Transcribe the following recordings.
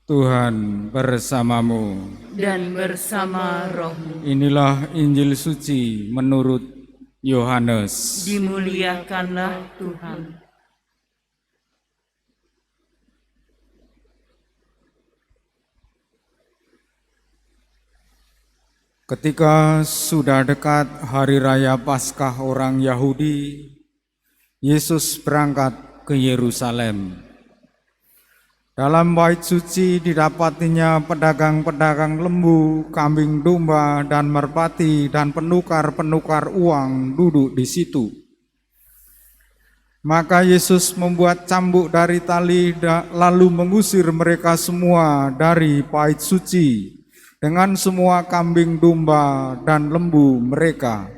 Tuhan bersamamu. Dan bersama rohmu. Inilah Injil suci menurut Yohanes. Dimuliakanlah Tuhan. Ketika sudah dekat hari raya Paskah orang Yahudi, Yesus berangkat ke Yerusalem. Dalam bait suci didapatinya pedagang-pedagang lembu, kambing domba, dan merpati, dan penukar-penukar uang duduk di situ. Maka Yesus membuat cambuk dari tali lalu mengusir mereka semua dari bait suci dengan semua kambing domba dan lembu mereka.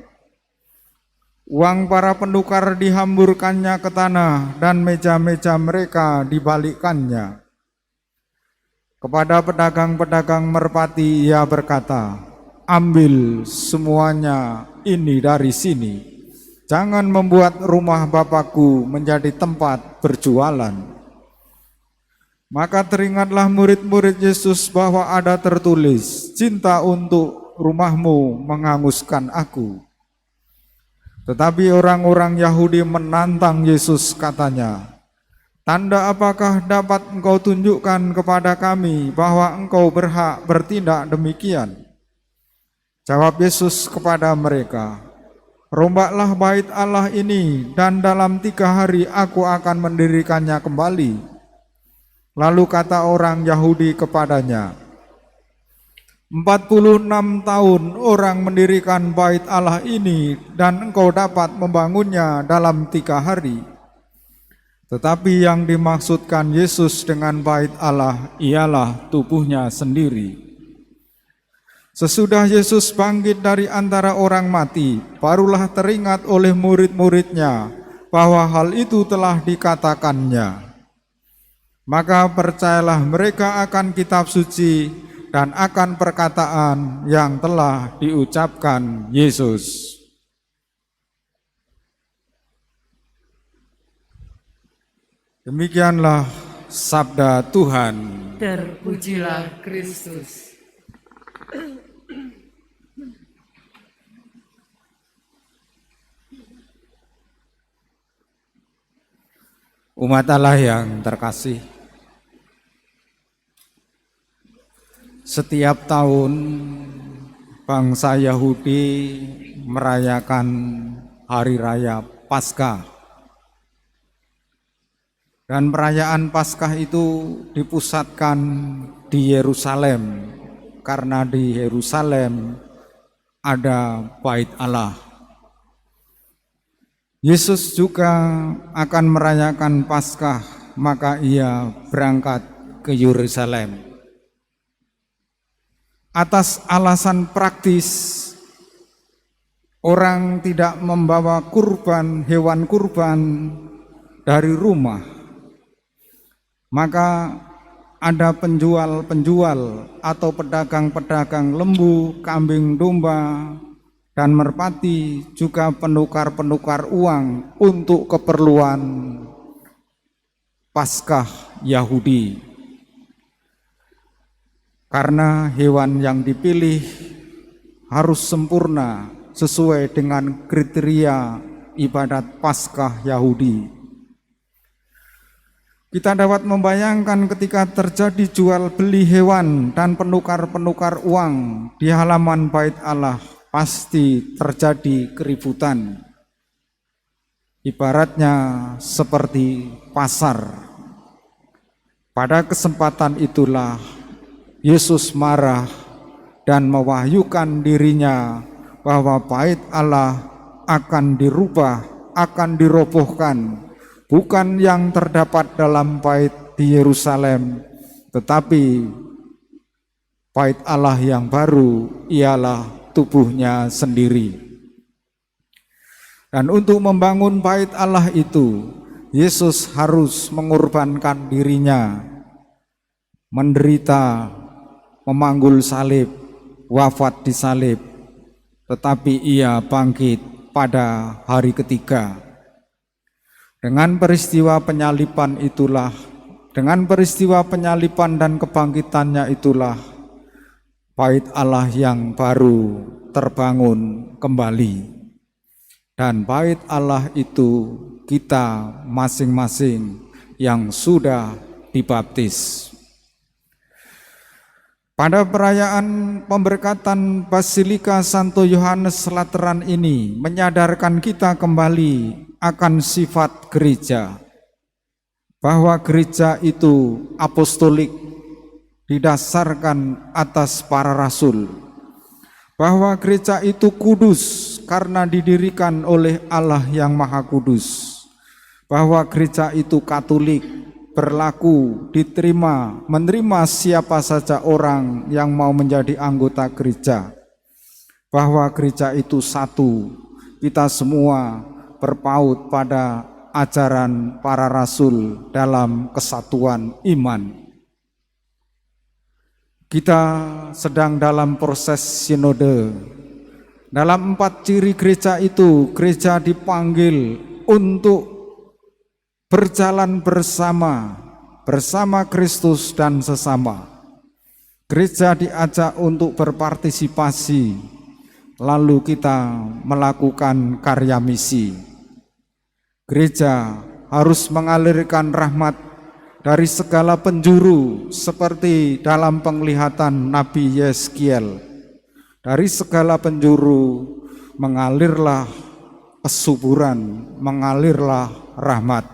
Uang para penukar dihamburkannya ke tanah dan meja-meja mereka dibalikkannya. Kepada pedagang-pedagang merpati ia berkata, "Ambil semuanya ini dari sini. Jangan membuat rumah Bapakku menjadi tempat berjualan." Maka teringatlah murid-murid Yesus bahwa ada tertulis, "Cinta untuk rumahmu menghanguskan aku." Tetapi orang-orang Yahudi menantang Yesus, katanya, "Tanda apakah dapat engkau tunjukkan kepada kami bahwa engkau berhak bertindak demikian?" Jawab Yesus kepada mereka, "Rombaklah bait Allah ini, dan dalam 3 hari aku akan mendirikannya kembali." Lalu kata orang Yahudi kepadanya, 46 tahun orang mendirikan bait Allah ini, dan engkau dapat membangunnya dalam 3 hari. Tetapi yang dimaksudkan Yesus dengan bait Allah ialah tubuhnya sendiri. Sesudah Yesus bangkit dari antara orang mati, barulah teringat oleh murid-muridnya bahwa hal itu telah dikatakannya. Maka percayalah mereka akan kitab suci dan akan perkataan yang telah diucapkan Yesus. Demikianlah sabda Tuhan. Terpujilah Kristus. Umat Allah yang terkasih, setiap tahun bangsa Yahudi merayakan hari raya Paskah. Dan perayaan Paskah itu dipusatkan di Yerusalem, karena di Yerusalem ada bait Allah. Yesus juga akan merayakan Paskah, maka ia berangkat ke Yerusalem. Atas alasan praktis, orang tidak membawa hewan kurban dari rumah. Maka ada penjual-penjual atau pedagang-pedagang lembu, kambing domba, dan merpati, juga penukar-penukar uang untuk keperluan Paskah Yahudi. Karena hewan yang dipilih harus sempurna sesuai dengan kriteria ibadat Paskah Yahudi. Kita dapat membayangkan ketika terjadi jual beli hewan dan penukar-penukar uang di halaman bait Allah, pasti terjadi keributan. Ibaratnya seperti pasar. Pada kesempatan itulah Yesus marah dan mewahyukan dirinya bahwa bait Allah akan dirubah, akan dirobohkan. Bukan yang terdapat dalam bait di Yerusalem, tetapi bait Allah yang baru ialah tubuhnya sendiri. Dan untuk membangun bait Allah itu, Yesus harus mengorbankan dirinya, menderita, memanggul salib, wafat di salib, tetapi ia bangkit pada hari ketiga. Dengan peristiwa penyaliban itulah Dengan peristiwa penyaliban dan kebangkitannya itulah bait Allah yang baru terbangun kembali. Dan bait Allah itu kita masing-masing yang sudah dibaptis. Pada perayaan pemberkatan Basilika Santo Yohanes Lateran ini menyadarkan kita kembali akan sifat gereja, bahwa gereja itu apostolik, didasarkan atas para rasul, bahwa gereja itu kudus karena didirikan oleh Allah yang Maha Kudus, bahwa gereja itu katolik, berlaku, diterima, menerima siapa saja orang yang mau menjadi anggota gereja, bahwa gereja itu satu, kita semua berpaut pada ajaran para rasul dalam kesatuan iman. Kita sedang dalam proses sinode. Dalam 4 ciri gereja itu, gereja dipanggil untuk berjalan bersama Kristus dan sesama. Gereja diajak untuk berpartisipasi, lalu kita melakukan karya misi. Gereja harus mengalirkan rahmat dari segala penjuru, seperti dalam penglihatan Nabi Yeskiel. Dari segala penjuru mengalirlah kesuburan, mengalirlah rahmat.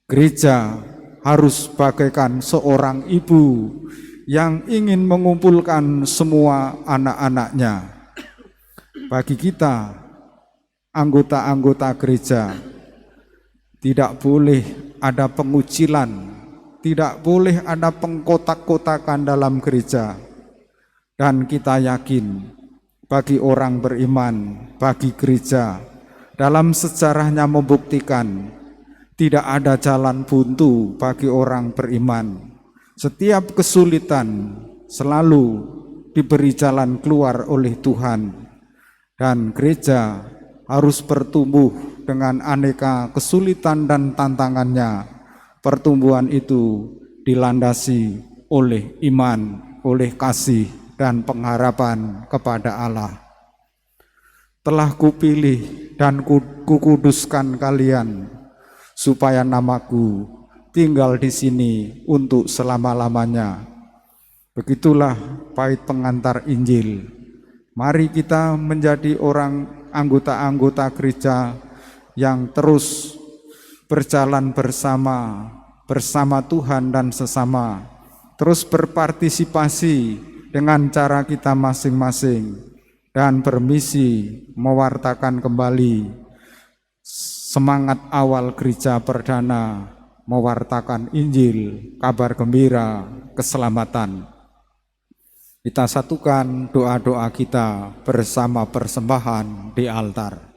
Gereja harus bagaikan seorang ibu yang ingin mengumpulkan semua anak-anaknya. Bagi kita, anggota-anggota gereja, tidak boleh ada pengucilan, tidak boleh ada pengkotak-kotakan dalam gereja. Dan kita yakin, bagi orang beriman, bagi gereja, dalam sejarahnya membuktikan, tidak ada jalan buntu bagi orang beriman. Setiap kesulitan selalu diberi jalan keluar oleh Tuhan. Dan gereja harus bertumbuh dengan aneka kesulitan dan tantangannya. Pertumbuhan itu dilandasi oleh iman, oleh kasih dan pengharapan kepada Allah. Telah kupilih dan kukuduskan kalian, supaya namaku tinggal di sini untuk selama-lamanya. Begitulah bait pengantar Injil. Mari kita menjadi orang anggota-anggota gereja yang terus berjalan bersama Tuhan dan sesama, terus berpartisipasi dengan cara kita masing-masing, dan bermisi mewartakan kembali semangat awal gereja perdana, mewartakan Injil, kabar gembira, keselamatan. Kita satukan doa-doa kita bersama persembahan di altar.